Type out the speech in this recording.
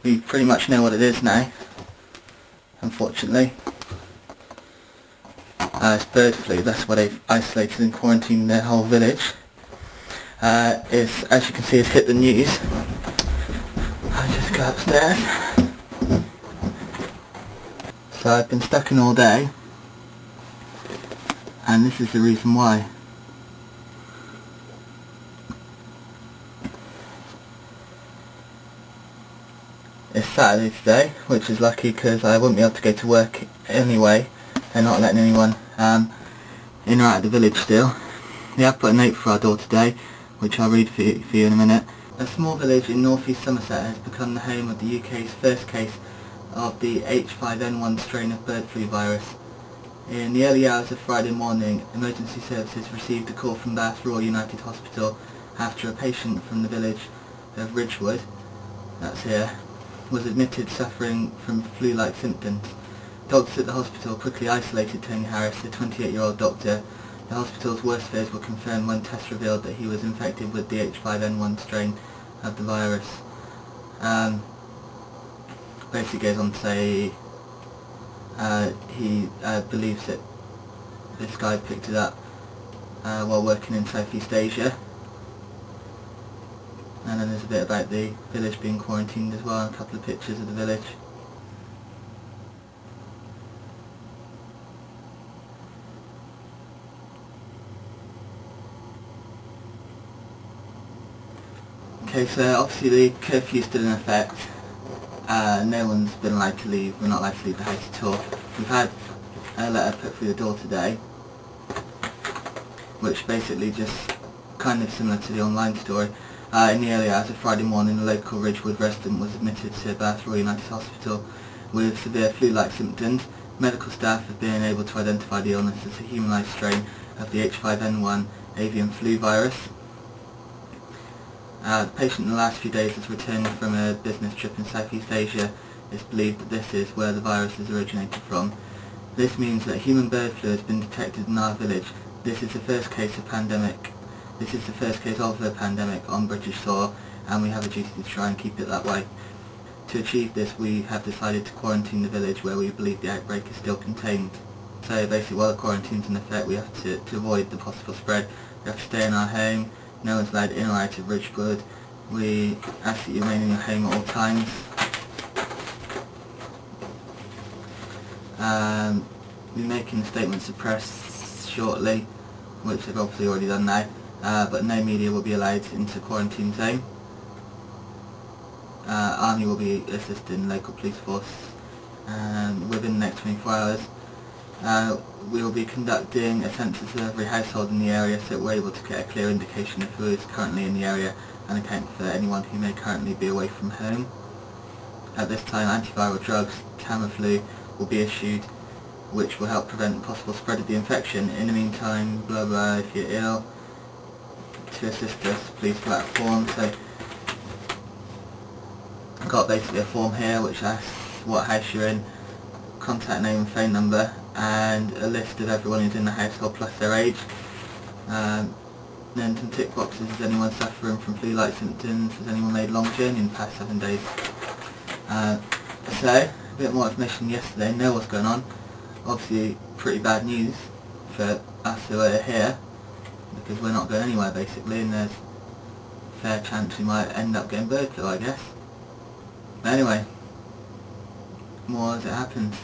we pretty much know what it is now, unfortunately. It's bird flu. That's why they've isolated and quarantined their whole village. As you can see, it's hit the news. I'll just go upstairs. So I've been stuck in all day, and this is the reason why. It's Saturday today, which is lucky because I wouldn't be able to go to work anyway. They're not letting anyone in or out of the village still. They have put a note for our door today, which I'll read for you in a minute. A small village in northeast Somerset has become the home of the UK's first case of the H5N1 strain of bird flu virus. In the early hours of Friday morning, emergency services received a call from Bath Royal United Hospital after a patient from the village of Ridgewood, that's here, was admitted suffering from flu-like symptoms. Doctors at the hospital quickly isolated Tony Harris, a 28-year-old doctor. The hospital's worst fears were confirmed when tests revealed that he was infected with the H5N1 strain of the virus. Basically goes on to say he believes that this guy picked it up while working in Southeast Asia. And then there's a bit about the village being quarantined as well, and a couple of pictures of the village. Okay, so obviously the curfew's still in effect. No one's been allowed to leave. We're not allowed to leave the house at all. We've had a letter put through the door today, which basically just kind of similar to the online story. In the early hours of Friday morning, a local Ridgewood resident was admitted to Bath Royal United Hospital with severe flu-like symptoms. Medical staff have been able to identify the illness as a humanised strain of the H5N1 avian flu virus. The patient in the last few days has returned from a business trip in Southeast Asia. It's believed that this is where the virus has originated from. This means that human bird flu has been detected in our village. This is the first case of a pandemic on British soil, and we have a duty to try and keep it that way. To achieve this, we have decided to quarantine the village where we believe the outbreak is still contained. So basically, while the quarantine's in effect, we have to avoid the possible spread. We have to stay in our home. No one's allowed in or out of Ridgewood. We ask that you remain in your home at all times. We're making statements of press shortly, which they've obviously already done now. But no media will be allowed into quarantine zone. Army will be assisting local police force within the next 24 hours. We will be conducting a census of every household in the area, so we're able to get a clear indication of who is currently in the area and account for anyone who may currently be away from home. At this time, antiviral drugs, Tamiflu, will be issued, which will help prevent the possible spread of the infection. In the meantime, blah blah, if you're ill, to assist us, please fill out a form. So I've got basically a form here which asks what house you're in, contact name and phone number, and a list of everyone who's in the household plus their age. Then some tick boxes: is anyone suffering from flu-like symptoms? Has anyone made a long journey in the past 7 days? So, a bit more information yesterday. Know what's going on. Obviously pretty bad news for us who are here, because we're not going anywhere basically, and there's a fair chance we might end up getting bird flu, I guess. But anyway, more as it happens.